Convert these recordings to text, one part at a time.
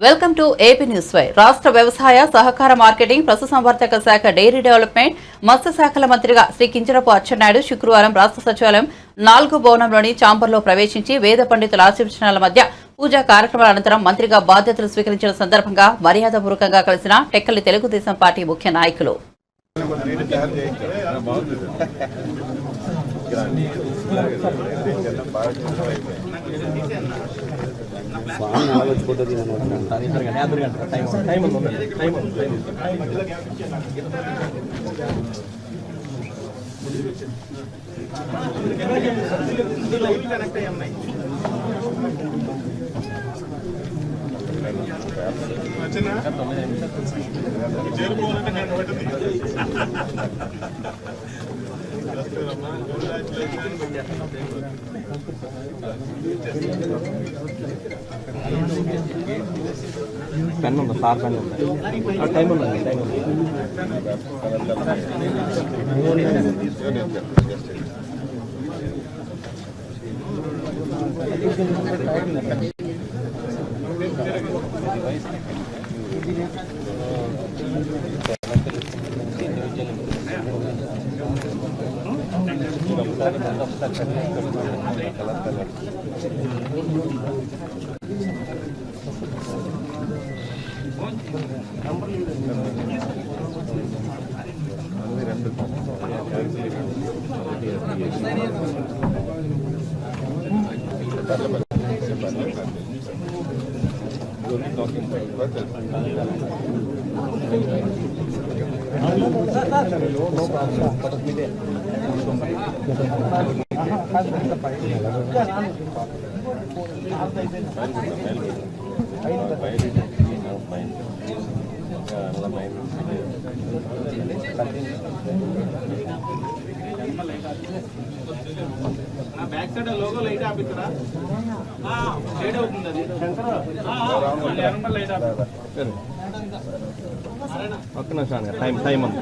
Welcome to AP news వై. రాష్ట్ర వ్యవసాయ సహకార మార్కెటింగ్ పశుసంవర్ధక శాఖ డైరీ డెవలప్మెంట్ మత్స్య శాఖల మంత్రిగా శ్రీ కింజరాపు అచ్చెన్నాయుడు శుక్రవారం రాష్ట్ర సచివాలయం 4 భవనంలోని ఛాంబర్లో ప్రవేశించి వేద పండితుల ఆశీర్వచనాల మధ్య పూజా కార్యక్రమాల అనంతరం మంత్రిగా బాధ్యతలు స్వీకరించిన సందర్భంగా మర్యాదపూర్వకంగా కలిసిన టెక్కలి తెలుగుదేశం పార్టీ ముఖ్య నాయకులు. పెన్ ఉందా సార్? పెన్ ఉందా? టైం ఉన్నది. బ్యాక్ సైడ్ లోగో లైట్ ఆపిస్తారా? షేడ్ అవుతుంది అది. లైట్ ఒక్క నిమిషం, టైం ఉంది.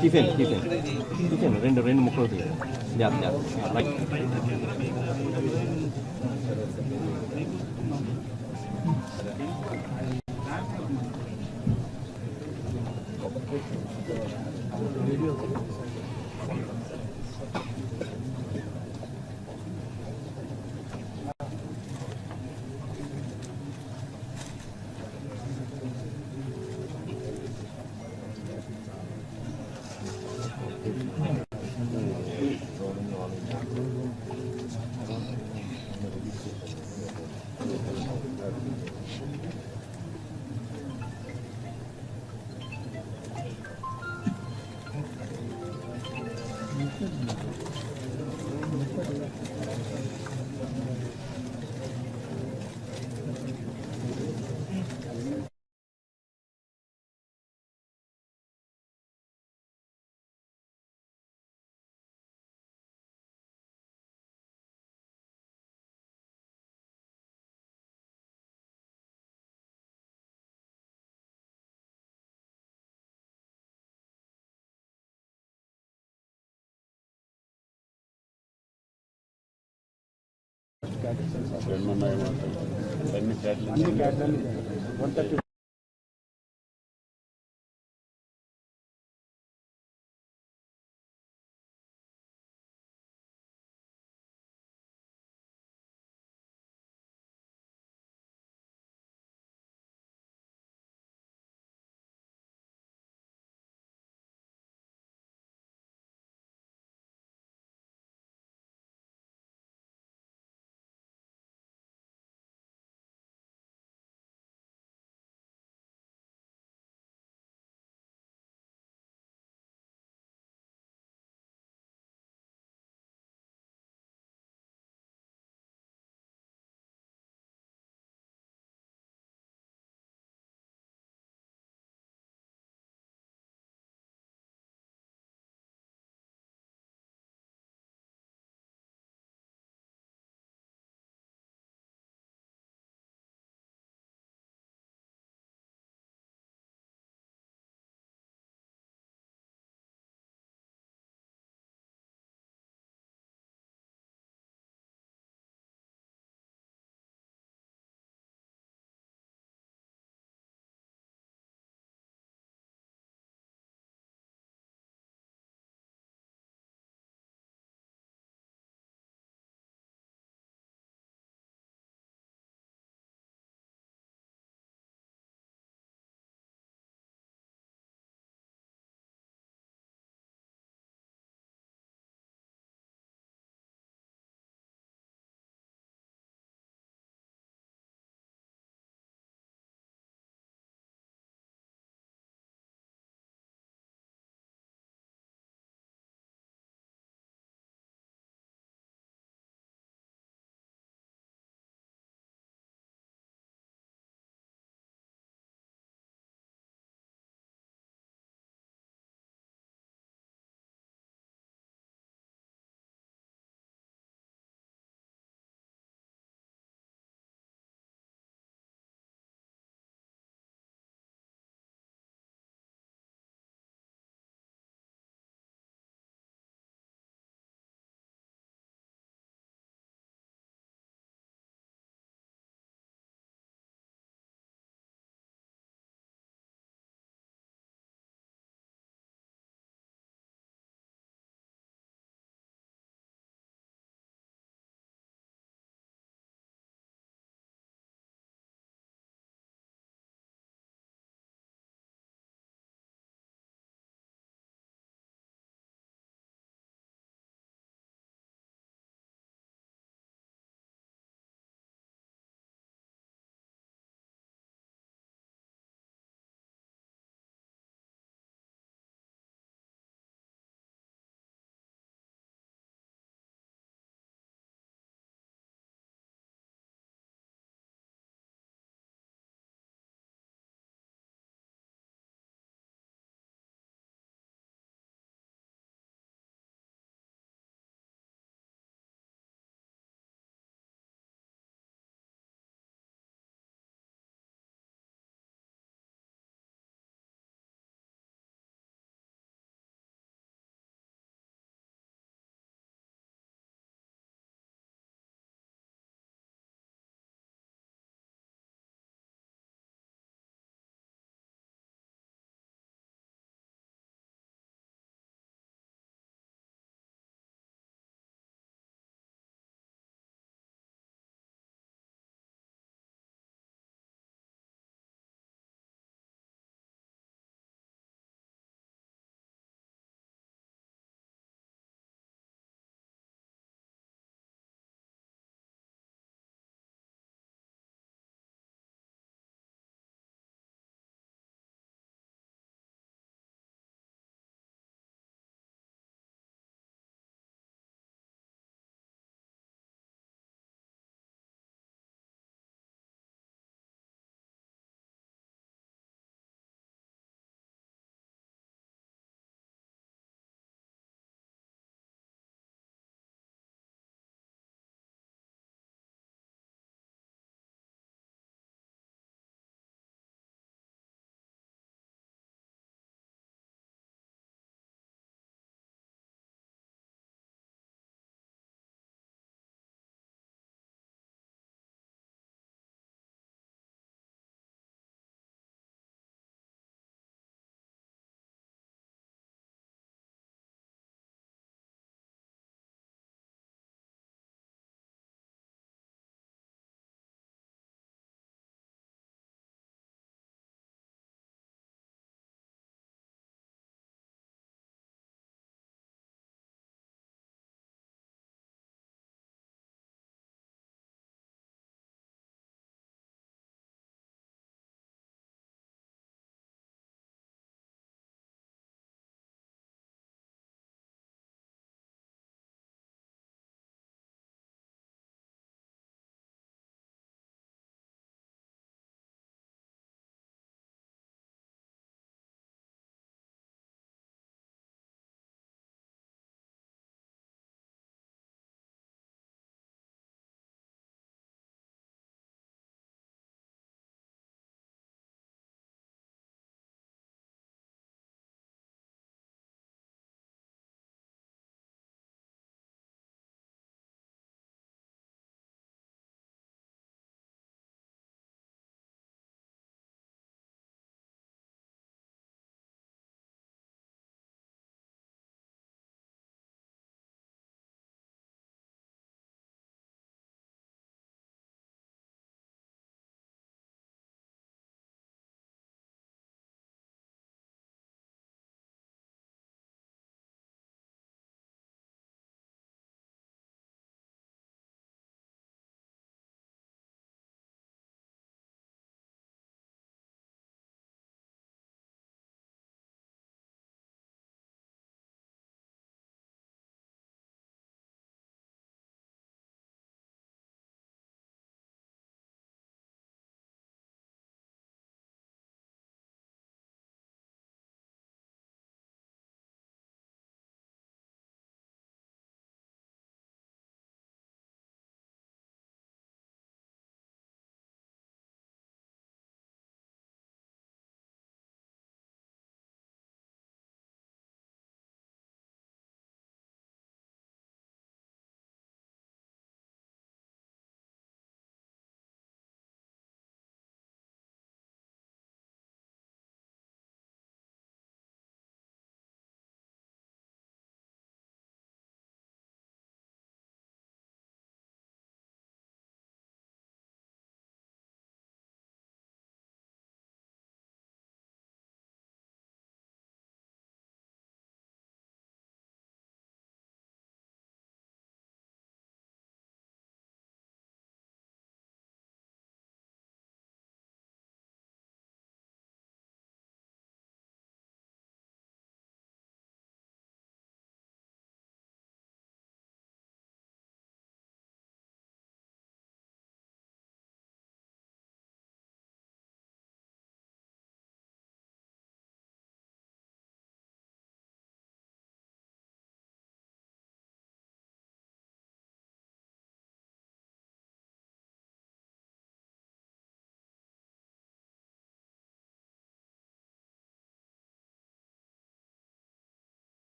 తీసేయండి రెండు ముక్కలు తీయండి రైట్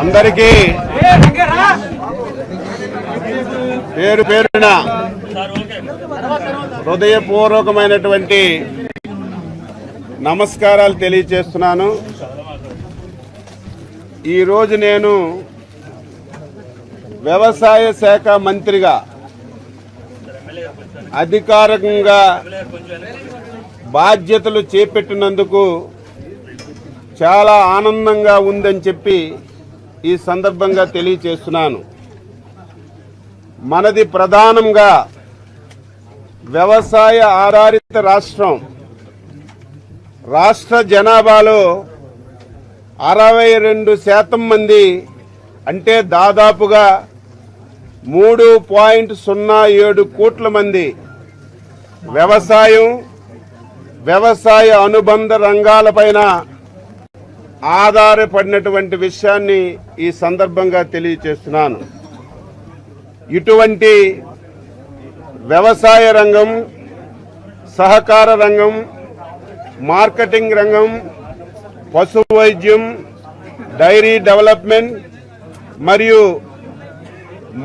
అందరికీ పేరు పేరున హృదయపూర్వకమైనటువంటి నమస్కారాలు తెలియజేస్తున్నాను. ఈరోజు నేను వ్యవసాయ శాఖ మంత్రిగా అధికారికంగా బాధ్యతలు చేపట్టినందుకు చాలా ఆనందంగా ఉందని చెప్పి ఈ సందర్భంగా తెలియజేస్తున్నాను. మనది ప్రధానంగా వ్యవసాయ ఆధారిత రాష్ట్రం. రాష్ట్ర జనాభాలో 62% మంది అంటే దాదాపుగా 3.07 కోట్ల మంది వ్యవసాయం, వ్యవసాయ అనుబంధ రంగాలపైన ఆధారపడినటువంటి విషయాన్ని ఈ సందర్భంగా తెలియజేస్తున్నాను. ఇటువంటి వ్యవసాయ రంగం, సహకార రంగం, మార్కెటింగ్ రంగం, పశు వైద్యం, డైరీ డెవలప్మెంట్ మరియు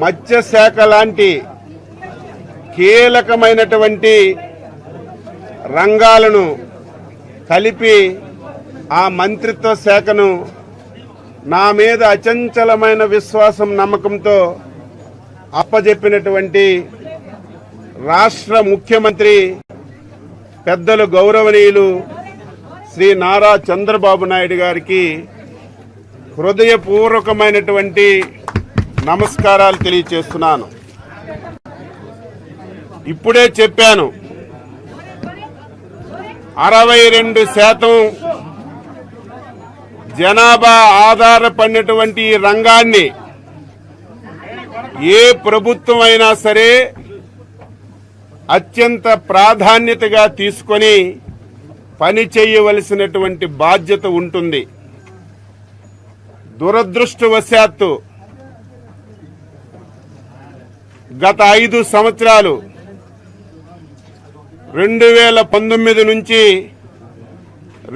మత్స్య శాఖ లాంటి కీలకమైనటువంటి రంగాలను కలిపి ఆ మంత్రిత్వ శాఖను నా మీద అచంచలమైన విశ్వాసం, నమ్మకంతో అప్పజెప్పినటువంటి రాష్ట్ర ముఖ్యమంత్రి పెద్దలు గౌరవనీయులు శ్రీ నారా చంద్రబాబు నాయుడు గారికి హృదయపూర్వకమైనటువంటి నమస్కారాలు తెలియజేస్తున్నాను. ఇప్పుడే చెప్పాను, 62% జనాభా ఆధారపడినటువంటి ఈ రంగాన్ని ఏ ప్రభుత్వం అయినా సరే అత్యంత ప్రాధాన్యతగా తీసుకొని పని చేయవలసినటువంటి బాధ్యత ఉంటుంది. దురదృష్టవశాత్తు గత 5 సంవత్సరాలు 2019 నుంచి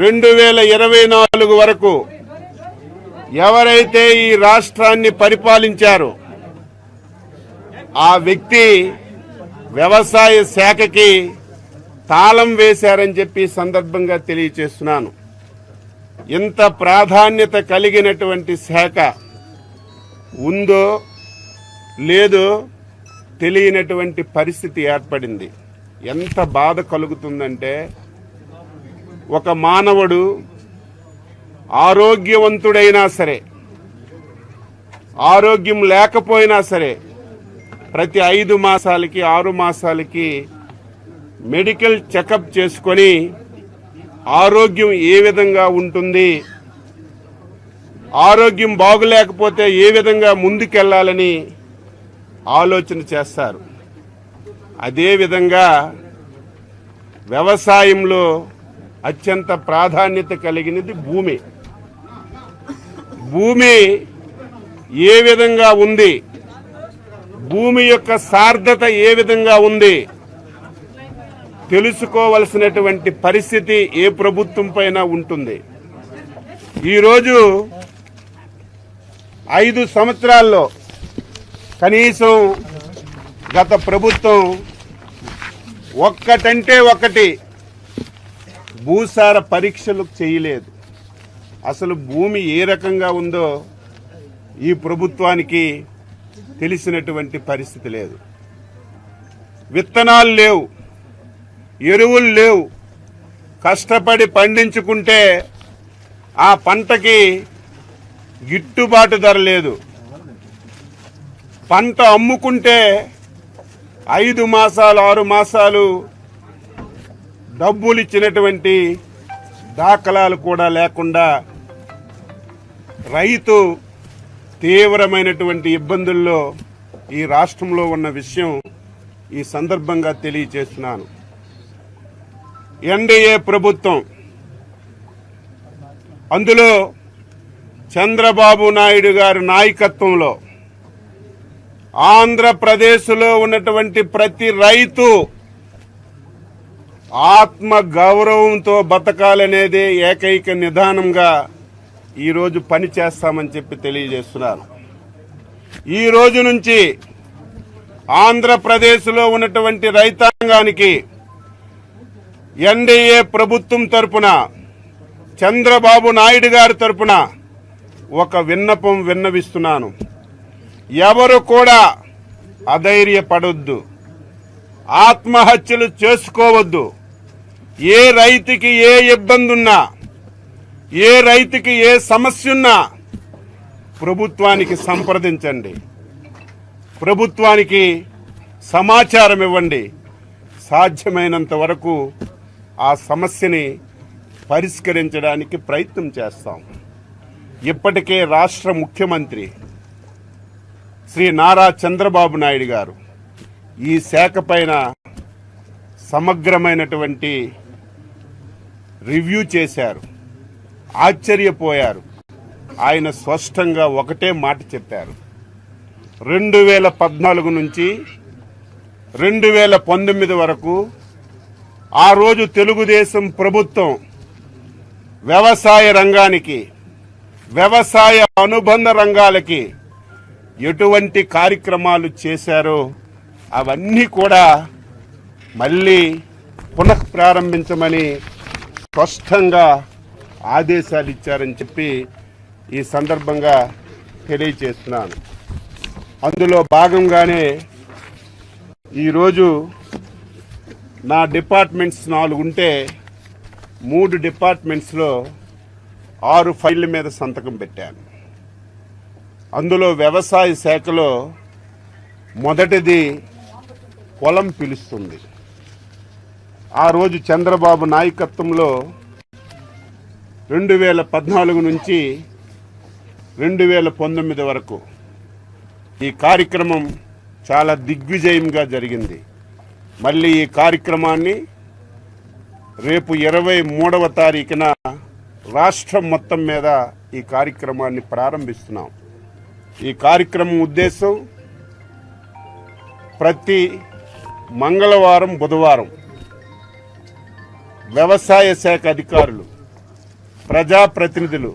2024 వరకు ఎవరైతే ఈ రాష్ట్రాన్ని పరిపాలించారో ఆ వ్యక్తి వ్యవసాయ శాఖకి తాళం వేశారని చెప్పి సందర్భంగా తెలియచేస్తున్నాను. ఇంత ప్రాధాన్యత కలిగినటువంటి శాఖ ఉందో లేదో తెలియనటువంటి పరిస్థితి ఏర్పడింది. ఎంత బాధ కలుగుతుందంటే ఒక మానవుడు ఆరోగ్యవంతుడైనా సరే ఆరోగ్యం లేకపోయినా సరే ప్రతి 5 మాసాలకి 6 మాసాలకి మెడికల్ చెకప్ చేసుకొని ఆరోగ్యం ఏ విధంగా ఉంటుంది, ఆరోగ్యం బాగులేకపోతే ఏ విధంగా ముందుకెళ్లాలని ఆలోచన చేస్తారు. అదేవిధంగా వ్యవసాయంలో అత్యంత ప్రాధాన్యత కలిగినది భూమి. భూమి ఏ విధంగా ఉంది, భూమి యొక్క సార్థత ఏ విధంగా ఉంది తెలుసుకోవలసినటువంటి పరిస్థితి ఏ ప్రభుత్వం పైన ఉంటుంది. ఈరోజు 5 సంవత్సరాల్లో కనీసం గత ప్రభుత్వం ఒక్కటంటే ఒకటి భూసార పరీక్షలు చేయలేదు. అసలు భూమి ఏ రకంగా ఉందో ఈ ప్రభుత్వానికి తెలిసినటువంటి పరిస్థితి లేదు. విత్తనాలు లేవు, ఎరువులు లేవు. కష్టపడి పండించుకుంటే ఆ పంటకి గిట్టుబాటు ధర లేదు. పంట అమ్ముకుంటే 5 మాసాలు 6 మాసాలు డబ్బులు ఇచ్చినటువంటి దాఖలాలు కూడా లేకుండా రైతు తీవ్రమైనటువంటి ఇబ్బందుల్లో ఈ రాష్ట్రంలో ఉన్న విషయం ఈ సందర్భంగా తెలియజేస్తున్నాను. ఎన్డీఏ ప్రభుత్వం, అందులో చంద్రబాబు నాయుడు గారి నాయకత్వంలో ఆంధ్రప్రదేశ్లో ఉన్నటువంటి ప్రతి రైతు ఆత్మ గౌరవంతో బతకాలనేదే ఏకైక నిదానంగా ఈరోజు పని చేస్తామని చెప్పి తెలియజేస్తున్నారు. ఈ రోజు నుంచి ఆంధ్రప్రదేశ్లో ఉన్నటువంటి రైతాంగానికి ఎన్డీఏ ప్రభుత్వం తరపున, చంద్రబాబు నాయుడు గారి తరపున ఒక విన్నపం విన్నవిస్తున్నాను. ఎవరు కూడా అధైర్యపడొద్దు, ఆత్మహత్యలు చేసుకోవద్దు. ఏ రైతుకి ఏ ఇబ్బంది ఉన్నా, ఏ రైతుకి ఏ సమస్య ఉన్నా ప్రభుత్వానికి సంప్రదించండి, ప్రభుత్వానికి సమాచారం ఇవ్వండి. సాధ్యమైనంత వరకు ఆ సమస్యని పరిష్కరించడానికి ప్రయత్నం చేస్తాం. ఇప్పటికే రాష్ట్ర ముఖ్యమంత్రి శ్రీ నారా చంద్రబాబు నాయుడు గారు ఈ శాఖ పైన సమగ్రమైనటువంటి రివ్యూ చేశారు. ఆశ్చర్యపోయారు. ఆయన స్పష్టంగా ఒకటే మాట చెప్పారు. 2014 నుంచి 2019 వరకు ఆ రోజు తెలుగుదేశం ప్రభుత్వం వ్యవసాయ రంగానికి, వ్యవసాయ అనుబంధ రంగాలకి ఎటువంటి కార్యక్రమాలు చేశారో అవన్నీ కూడా మళ్ళీ పునః ప్రారంభించమని స్పష్టంగా ఆదేశాలు ఇచ్చారని చెప్పి ఈ సందర్భంగా తెలియజేస్తున్నాను. అందులో భాగంగానే ఈరోజు నా డిపార్ట్మెంట్స్ 4 ఉంటే 3 డిపార్ట్మెంట్స్లో 6 ఫైళ్ళ మీద సంతకం పెట్టాను. అందులో వ్యవసాయ శాఖలో మొదటిది పొలం పిలుస్తుంది. ఆ రోజు చంద్రబాబు నాయకత్వంలో 2014 నుంచి 2019 వరకు ఈ కార్యక్రమం చాలా దిగ్విజయంగా జరిగింది. మళ్ళీ ఈ కార్యక్రమాన్ని రేపు 23వ తారీఖున రాష్ట్రం మొత్తం మీద ఈ కార్యక్రమాన్ని ప్రారంభిస్తున్నాం. ఈ కార్యక్రమం ఉద్దేశం ప్రతి మంగళవారం, బుధవారం వ్యవసాయ శాఖ అధికారులు, ప్రజాప్రతినిధులు,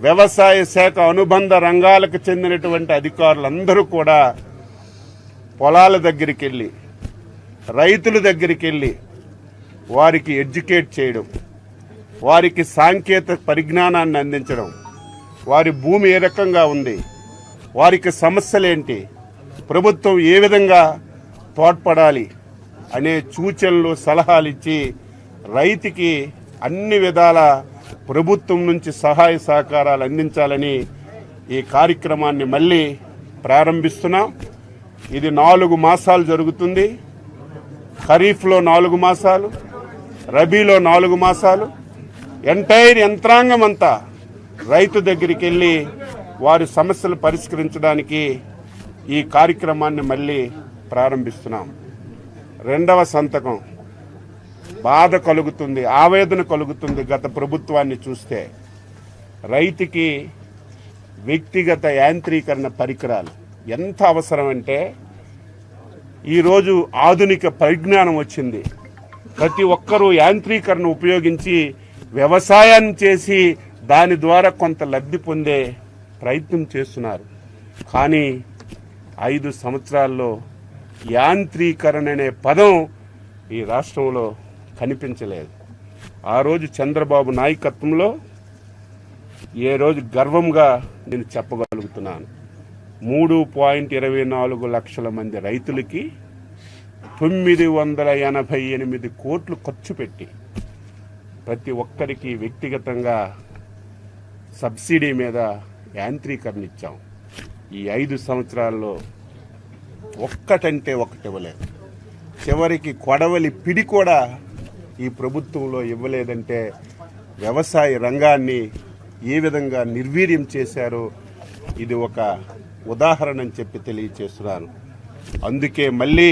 వ్యవసాయ శాఖ అనుబంధ రంగాలకు చెందినటువంటి అధికారులందరూ కూడా పొలాల దగ్గరికి వెళ్ళి, రైతుల దగ్గరికి వెళ్ళి వారికి ఎడ్యుకేట్ చేయడం, వారికి సాంకేతిక పరిజ్ఞానాన్ని అందించడం, వారి భూమి ఏ రకంగా ఉంది, వారికి సమస్యలేంటి, ప్రభుత్వం ఏ విధంగా తోడ్పడాలి అనే సూచనలు, సలహాలు ఇచ్చి రైతుకి అన్ని విధాల ప్రభుత్వం నుంచి సహాయ సహకారాలు అందించాలని ఈ కార్యక్రమాన్ని మళ్ళీ ప్రారంభిస్తున్నాం. ఇది 4 మాసాలు జరుగుతుంది. ఖరీఫ్లో 4 మాసాలు, రబీలో 4 మాసాలు. ఎంటైర్ యంత్రాంగం అంతా రైతు దగ్గరికి వెళ్ళి వారి సమస్యలు పరిష్కరించడానికి ఈ కార్యక్రమాన్ని మళ్ళీ ప్రారంభిస్తున్నాం. 2వ సంతకం బాధ కలుగుతుంది, ఆవేదన కలుగుతుంది. గత ప్రభుత్వాన్ని చూస్తే రైతుకి వ్యక్తిగత యాంత్రీకరణ పరికరాలు ఎంత అవసరం అంటే, ఈరోజు ఆధునిక పరిజ్ఞానం వచ్చింది. ప్రతి ఒక్కరూ యాంత్రీకరణ ఉపయోగించి వ్యవసాయాన్ని చేసి దాని ద్వారా కొంత లబ్ధి పొందే ప్రయత్నం చేస్తున్నారు. కానీ 5 సంవత్సరాల్లో యాంత్రీకరణ అనే పదం ఈ రాష్ట్రంలో కనిపించలేదు. ఆ రోజు చంద్రబాబు నాయకత్వంలో ఏ రోజు గర్వంగా నేను చెప్పగలుగుతున్నాను, 3.24 లక్షల మంది రైతులకి 988 కోట్లు ఖర్చు పెట్టి ప్రతి ఒక్కరికి వ్యక్తిగతంగా సబ్సిడీ మీద యాంత్రీకరణ ఇచ్చాం. ఈ 5 సంవత్సరాల్లో ఒక్కటంటే ఒకటి ఇవ్వలేదు. చివరికి కొడవలి పిడి కూడా ఈ ప్రభుత్వంలో ఇవ్వలేదంటే వ్యవసాయ రంగాన్ని ఏ విధంగా నిర్వీర్యం చేశారో ఇది ఒక ఉదాహరణ అని చెప్పి తెలియచేస్తున్నాను. అందుకే మళ్ళీ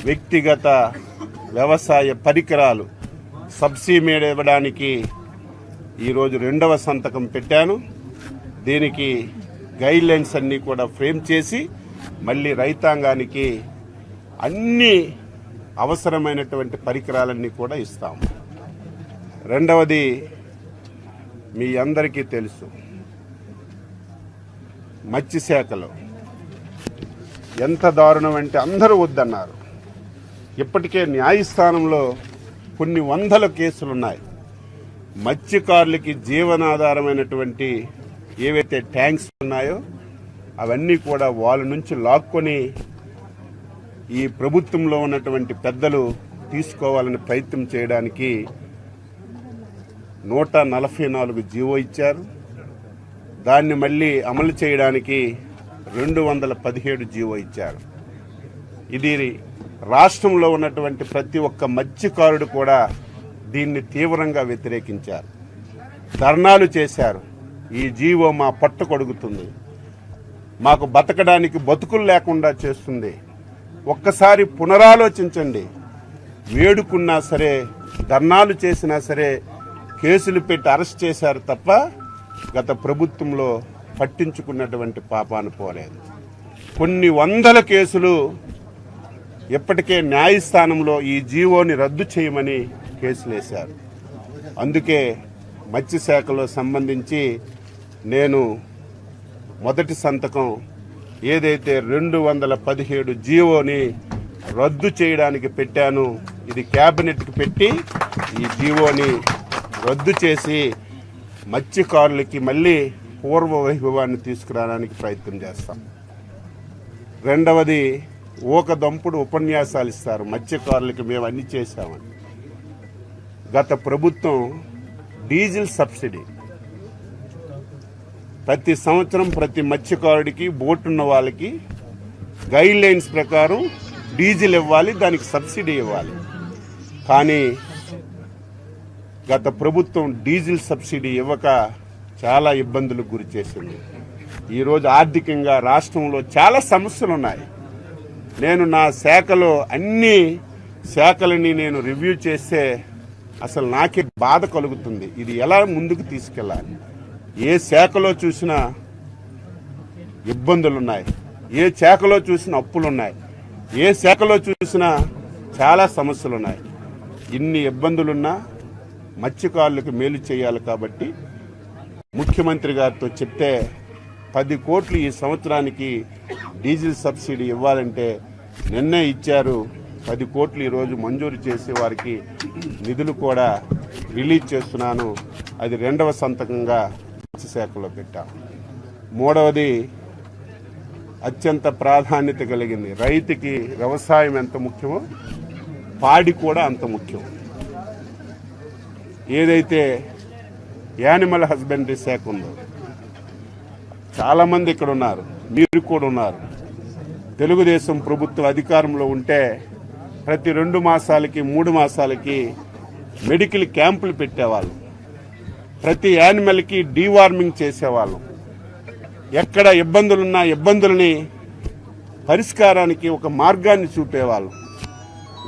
వ్యక్తిగత వ్యవసాయ పరికరాలు సబ్సిడీ మీద ఇవ్వడానికి ఈరోజు 2వ సంతకం పెట్టాను. దీనికి గైడ్ లైన్స్ అన్నీ కూడా ఫ్రేమ్ చేసి మళ్ళీ రైతాంగానికి అన్ని అవసరమైనటువంటి పరికరాలన్నీ కూడా ఇస్తాం. 2వది మీ అందరికీ తెలుసు, మత్స్యశాఖలో ఎంత దారుణం అంటే అందరూ వద్దన్నారు. ఇప్పటికే న్యాయస్థానంలో కొన్ని వందల కేసులున్నాయి. మత్స్యకారులకి జీవనాధారమైనటువంటి ఏవైతే ట్యాంక్స్ ఉన్నాయో అవన్నీ కూడా వాళ్ళ నుంచి లాక్కొని ఈ ప్రభుత్వంలో ఉన్నటువంటి పెద్దలు తీసుకోవాలని ప్రయత్నం చేయడానికి 144 జీవో ఇచ్చారు. దాన్ని మళ్ళీ అమలు చేయడానికి 217 జీవో ఇచ్చారు. ఇది రాష్ట్రంలో ఉన్నటువంటి ప్రతి ఒక్క మత్స్యకారుడు కూడా దీన్ని తీవ్రంగా వ్యతిరేకించారు, ధర్నాలు చేశారు. ఈ జీవో మా పట్టు కొడుకుతుంది, మాకు బతకడానికి బతుకులు లేకుండా చేస్తుంది. ఒక్కసారి పునరాలోచించండి. వేడుకున్నా సరే, ధర్నాలు చేసినా సరే కేసులు పెట్టి అరెస్ట్ చేశారు తప్ప గత ప్రభుత్వంలో పట్టించుకున్నటువంటి పాపాను పోలేదు. కొన్ని వందల కేసులు ఇప్పటికే న్యాయస్థానంలో ఈ జీవోని రద్దు చేయమని కేసులు వేశారు. అందుకే మత్స్యశాఖలో సంబంధించి నేను మొదటి సంతకం ఏదైతే 217 జీవోని రద్దు చేయడానికి పెట్టాను, ఇది క్యాబినెట్కి పెట్టి ఈ జీవోని రద్దు చేసి మత్స్యకారులకి మళ్ళీ పూర్వ వైభవాన్ని తీసుకురావడానికి ప్రయత్నం చేస్తాం. 2వది ఊకదంపుడు ఉపన్యాసాలు ఇస్తారు మత్స్యకారులకి మేము అన్ని చేశామని. గత ప్రభుత్వం డీజిల్ సబ్సిడీ ప్రతి సంవత్సరం ప్రతి మత్స్యకారుడికి బోటున్న వాళ్ళకి గైడ్ లైన్స్ ప్రకారం డీజిల్ ఇవ్వాలి, దానికి సబ్సిడీ ఇవ్వాలి. కానీ గత ప్రభుత్వం డీజిల్ సబ్సిడీ ఇవ్వక చాలా ఇబ్బందులకు గురి చేసింది. ఈరోజు ఆర్థికంగా రాష్ట్రంలో చాలా సమస్యలు ఉన్నాయి. నేను నా శాఖలో అన్ని శాఖలని నేను రివ్యూ చేస్తే అసలు నాకే బాధ కలుగుతుంది. ఇది ఎలా ముందుకు తీసుకెళ్ళాలి? ఏ శాఖలో చూసినా ఇబ్బందులున్నాయి, ఏ శాఖలో చూసినా అప్పులున్నాయి, ఏ శాఖలో చూసినా చాలా సమస్యలున్నాయి. ఇన్ని ఇబ్బందులున్నా మత్స్యకారులకు మేలు చేయాలి కాబట్టి ముఖ్యమంత్రి గారితో చెప్తే 10 కోట్లు ఈ సంవత్సరానికి డీజిల్ సబ్సిడీ ఇవ్వాలంటే నిన్నే ఇచ్చారు. 10 కోట్లు ఈరోజు మంజూరు చేసి వారికి నిధులు కూడా రిలీజ్ చేస్తున్నాను. అది 2వ సంతకంగా మత్స్యశాఖలో పెట్టాం. 3వది అత్యంత ప్రాధాన్యత కలిగింది. రైతుకి వ్యవసాయం ఎంత ముఖ్యమో పాడి కూడా అంత ముఖ్యం. ఏదైతే యానిమల్ హస్బెండరీ శాఖ ఉందో, చాలామంది ఇక్కడ ఉన్నారు, మీరు కూడా ఉన్నారు. తెలుగుదేశం ప్రభుత్వం అధికారంలో ఉంటే ప్రతి 2 మాసాలకి 3 మాసాలకి మెడికల్ క్యాంపులు పెట్టేవాళ్ళు, ప్రతి యానిమల్కి డీవార్మింగ్ చేసేవాళ్ళం. ఎక్కడ ఇబ్బందులున్నా ఇబ్బందులని పరిష్కారానికి ఒక మార్గాన్ని చూపేవాళ్ళం.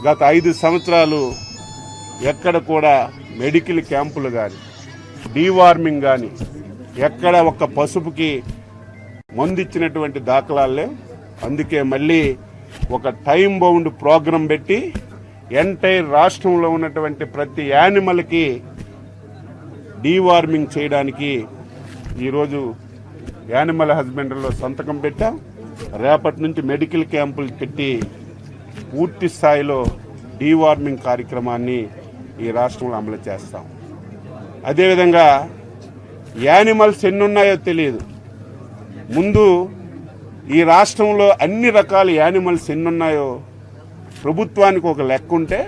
గత 5 సంవత్సరాలు ఎక్కడ కూడా మెడికల్ క్యాంపులు కానీ డీవార్మింగ్ కానీ ఎక్కడ ఒక్క పసుపుకి మందు ఇచ్చినటువంటి దాఖలాలే. అందుకే మళ్ళీ ఒక టైం బౌండ్ ప్రోగ్రాం పెట్టి ఎంటైర్ రాష్ట్రంలో ఉన్నటువంటి ప్రతి యానిమల్కి డీవార్మింగ్ చేయడానికి ఈరోజు యానిమల్ హస్బెండరీలో సంతకం పెట్టాం. రేపటి నుంచి మెడికల్ క్యాంపులు పెట్టి పూర్తి స్థాయిలో డీవార్మింగ్ కార్యక్రమాన్ని ఈ రాష్ట్రంలో అమలు చేస్తాం. అదేవిధంగా యానిమల్స్ ఎన్నున్నాయో తెలియదు. ముందు ఈ రాష్ట్రంలో అన్ని రకాల యానిమల్స్ ఎన్నున్నాయో ప్రభుత్వానికి ఒక లెక్క ఉంటే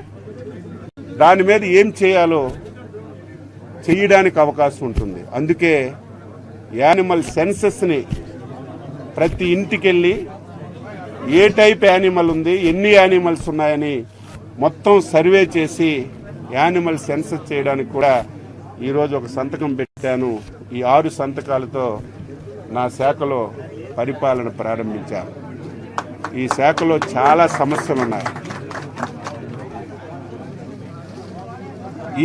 దాని మీద ఏం చేయాలో చేయడానికి అవకాశం ఉంటుంది. అందుకే యానిమల్ సెన్సస్ని ప్రతి ఇంటికెళ్ళి ఏ టైప్ యానిమల్ ఉంది, ఎన్ని యానిమల్స్ ఉన్నాయని మొత్తం సర్వే చేసి యానిమల్ సెన్సస్ చేయడానికి కూడా ఈరోజు ఒక సంతకం పెట్టాను. ఈ 6 సంతకాలతో నా శాఖలో పరిపాలన ప్రారంభించాను. ఈ శాఖలో చాలా సమస్యలు ఉన్నాయి.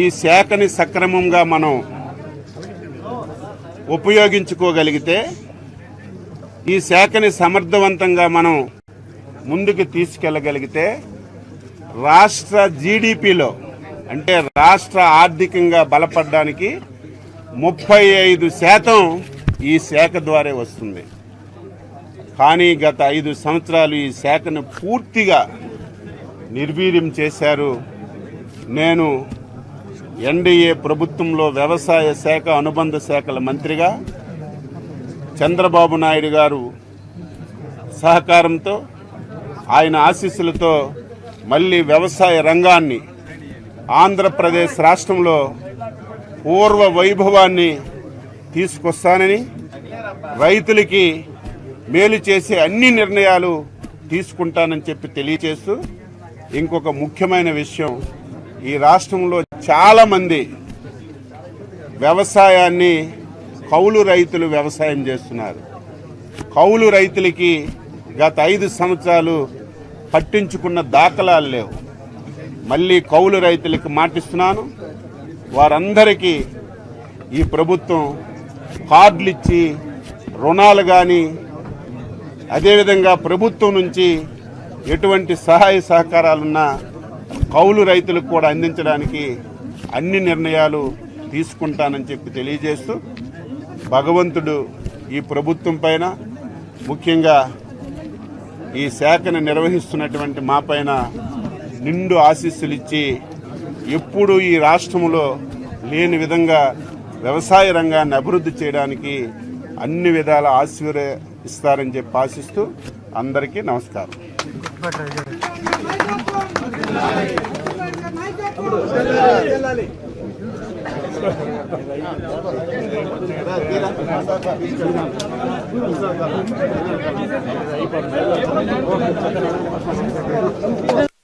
ఈ శాఖని సక్రమంగా మనం ఉపయోగించుకోగలిగితే, ఈ శాఖని సమర్థవంతంగా మనం ముందుకు తీసుకెళ్లగలిగితే రాష్ట్ర జీడిపిలో అంటే రాష్ట్ర ఆర్థికంగా బలపడడానికి 35% ఈ శాఖ ద్వారా వస్తుంది. కానీ గత 5 సంవత్సరాలు ఈ శాఖను పూర్తిగా నిర్వీర్యం చేశారు. నేను ఎన్డీఏ ప్రభుత్వంలో వ్యవసాయ శాఖ అనుబంధ శాఖల మంత్రిగా చంద్రబాబు నాయుడు గారు సహకారంతో, ఆయన ఆశీస్సులతో మళ్ళీ వ్యవసాయ రంగాన్ని ఆంధ్రప్రదేశ్ రాష్ట్రంలో పూర్వ వైభవాన్ని తీసుకొస్తానని, రైతులకి మేలు చేసే అన్ని నిర్ణయాలు తీసుకుంటానని చెప్పి తెలియజేస్తూ, ఇంకొక ముఖ్యమైన విషయం, ఈ రాష్ట్రంలో చాలామంది వ్యవసాయాన్ని కౌలు రైతులు వ్యవసాయం చేస్తున్నారు. కౌలు రైతులకి గత 5 సంవత్సరాలు పట్టించుకున్న దాఖలాలు లేవు. మళ్ళీ కౌలు రైతులకు మాటిస్తున్నాను. వారందరికీ ఈ ప్రభుత్వం కార్డులు ఇచ్చి రుణాలు కానీ, అదేవిధంగా ప్రభుత్వం నుంచి ఎటువంటి సహాయ సహకారాలున్నా కౌలు రైతులకు కూడా అందించడానికి అన్ని నిర్ణయాలు తీసుకుంటానని చెప్పి తెలియజేస్తూ, భగవంతుడు ఈ ప్రభుత్వం పైన, ముఖ్యంగా ఈ శాఖను నిర్వహిస్తున్నటువంటి మా పైన నిండు ఆశీస్సులు ఇచ్చి ఎప్పుడూ ఈ రాష్ట్రంలో లేని విధంగా వ్యవసాయ రంగాన్ని అభివృద్ధి చేయడానికి అన్ని విధాల ఆశీర్వదిస్తారని చెప్పి ఆశిస్తూ అందరికీ నమస్కారం.